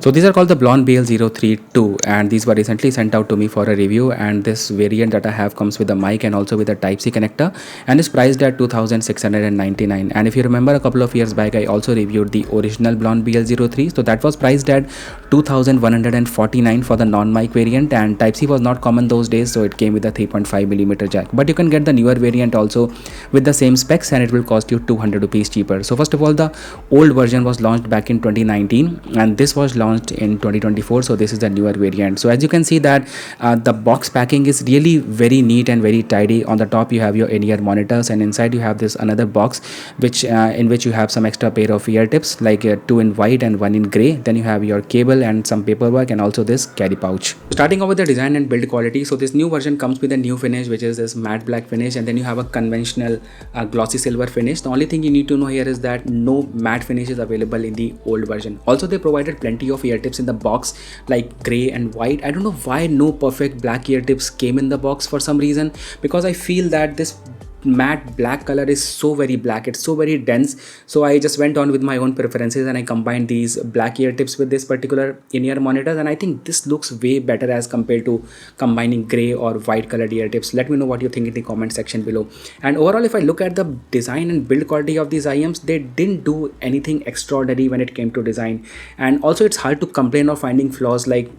So these are called the BLON BL-03 II, and these were recently sent out to me for a review. And this variant that I have comes with a mic and also with a Type-C connector, and is priced at 2,699. And if you remember, a couple of years back I also reviewed the original BLON BL-03, so that was priced at 2,149 for the non-mic variant, and Type-C was not common those days, so it came with a 3.5mm jack. But you can get the newer variant also with the same specs, and it will cost you 200 rupees cheaper. So first of all, the old version was launched back in 2019, and this was launched in 2024. So this is the newer variant. So as you can see that the box packing is really very neat and very tidy. On the top you have your in-ear monitors, and inside you have this another box which in which you have some extra pair of ear tips, like 2 in white and 1 in gray. Then you have your cable and some paperwork, and also this carry pouch. Starting off with the design and build quality, so this new version comes with a new finish, which is this matte black finish, and then you have a conventional glossy silver finish. The only thing you need to know here is that no matte finish is available in the old version. Also, they provided plenty of ear tips in the box, like gray and white. I don't know why no perfect black ear tips came in the box for some reason, because I feel that this matte black color is so very black, it's so very dense. So I just went on with my own preferences and I combined these black ear tips with this particular in-ear monitors, and I think this looks way better as compared to combining gray or white colored ear tips. Let me know what you think in the comment section below. And overall, if I look at the design and build quality of these IEMs, they didn't do anything extraordinary when it came to design, and also it's hard to complain of finding flaws. Like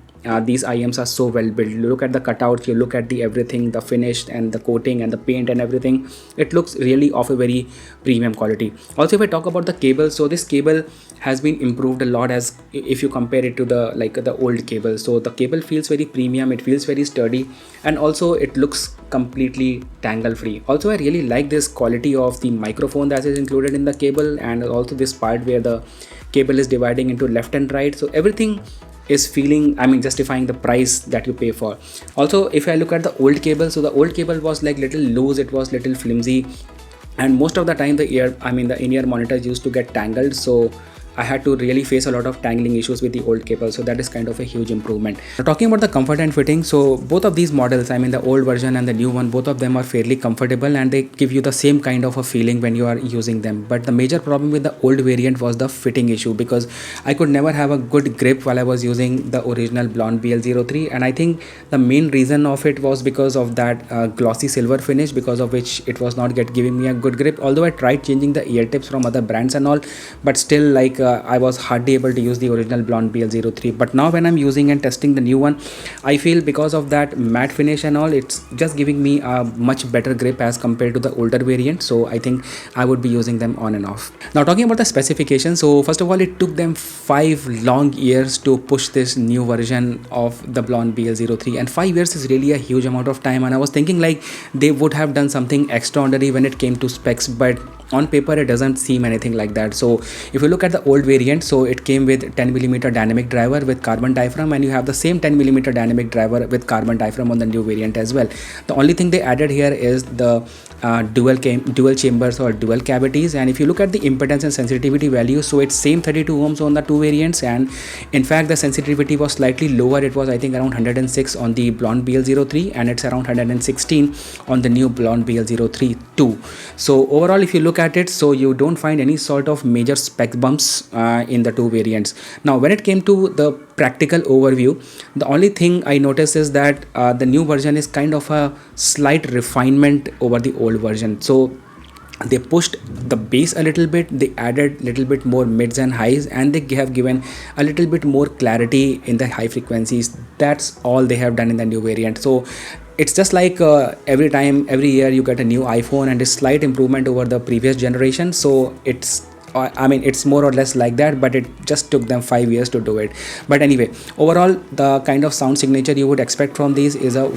these IEMs are so well built. You look at the cutouts, you look at the everything, the finish and the coating and the paint and everything, it looks really of a very premium quality. Also, if I talk about the cable, so this cable has been improved a lot as if you compare it to the old cable. So the cable feels very premium, it feels very sturdy, and also it looks completely tangle free. Also, I really like this quality of the microphone that is included in the cable, and also this part where the cable is dividing into left and right. So everything is feeling, I mean, justifying the price that you pay for. Also, if I look at the old cable, so the old cable was like little loose, it was little flimsy, and most of the time the in-ear monitors used to get tangled. So I had to really face a lot of tangling issues with the old cable, so that is kind of a huge improvement. Now, talking about the comfort and fitting, so both of these models, I mean the old version and the new one, both of them are fairly comfortable and they give you the same kind of a feeling when you are using them. But the major problem with the old variant was the fitting issue, because I could never have a good grip while I was using the original BLON BL-03, and I think the main reason of it was because of that glossy silver finish, because of which it was not giving me a good grip. Although I tried changing the ear tips from other brands and all, but still, like I was hardly able to use the original BLON BL-03. But now when I'm using and testing the new one, I feel because of that matte finish and all, it's just giving me a much better grip as compared to the older variant. So I think I would be using them on and off. Now, talking about the specifications, so first of all, it took them 5 long years to push this new version of the BLON BL-03, and 5 years is really a huge amount of time. And I was thinking like they would have done something extraordinary when it came to specs, but on paper it doesn't seem anything like that. So if you look at the old variant, so it came with 10mm dynamic driver with carbon diaphragm, and you have the same 10mm dynamic driver with carbon diaphragm on the new variant as well. The only thing they added here is the dual chambers or dual cavities. And if you look at the impedance and sensitivity values, so it's same 32 ohms on the two variants, and in fact the sensitivity was slightly lower. It was, I think, around 106 on the BLON BL-03, and it's around 116 on the new BLON BL-03 II. So overall, if you look at it, so you don't find any sort of major spec bumps in the two variants. Now, when it came to the practical overview, the only thing I noticed is that the new version is kind of a slight refinement over the old version. So they pushed the bass a little bit, they added little bit more mids and highs, and they have given a little bit more clarity in the high frequencies. That's all they have done in the new variant. So it's just like every year you get a new iPhone, and a slight improvement over the previous generation. So it's more or less like that, but it just took them 5 years to do it. But anyway, overall, the kind of sound signature you would expect from these is a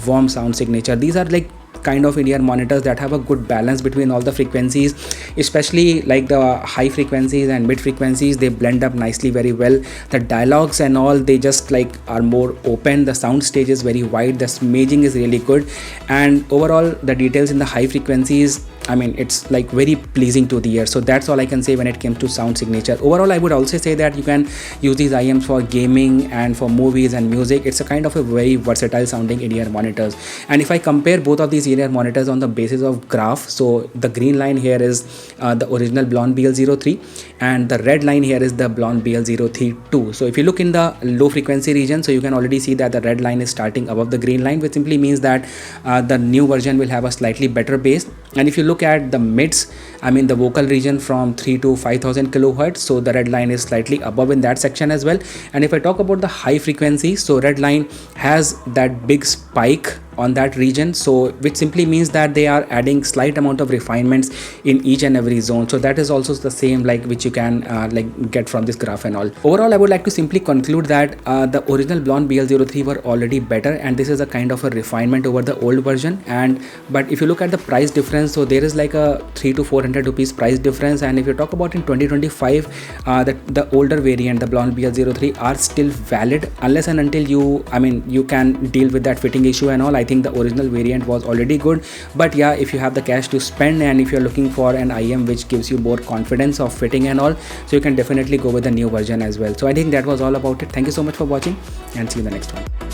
warm sound signature. These are like kind of in-ear monitors that have a good balance between all the frequencies, especially like the high frequencies and mid frequencies. They blend up nicely very well. The dialogues and all, they just like are more open. The sound stage is very wide, the smaging is really good, and overall the details in the high frequencies, I mean, it's like very pleasing to the ear. So that's all I can say when it comes to sound signature. Overall, I would also say that you can use these IEMs for gaming and for movies and music. It's a kind of a very versatile sounding in-ear monitors. And if I compare both of these linear monitors on the basis of graph. So the green line here is the original BLON BL-03 and the red line here is the BLON BL-03 II. So if you look in the low frequency region, so you can already see that the red line is starting above the green line, which simply means that the new version will have a slightly better bass. And if you look at the mids, I mean the vocal region from 3 to 5000 kilohertz, so the red line is slightly above in that section as well. And if I talk about the high frequency, so red line has that big spike on that region, so which simply means that they are adding slight amount of refinements in each and every zone. So that is also the same like which you can like get from this graph and all. Overall, I would like to simply conclude that the original BLON BL-03 were already better, and this is a kind of a refinement over the old version. And but if you look at the price difference, so there is like a 300 to 400 rupees price difference. And if you talk about in 2025, the older variant, the BLON BL-03, are still valid unless and until you can deal with that fitting issue and all. I think the original variant was already good, but yeah, if you have the cash to spend and if you're looking for an IM which gives you more confidence of fitting and all, so you can definitely go with the new version as well. So I think that was all about it. Thank you so much for watching and see you in the next one.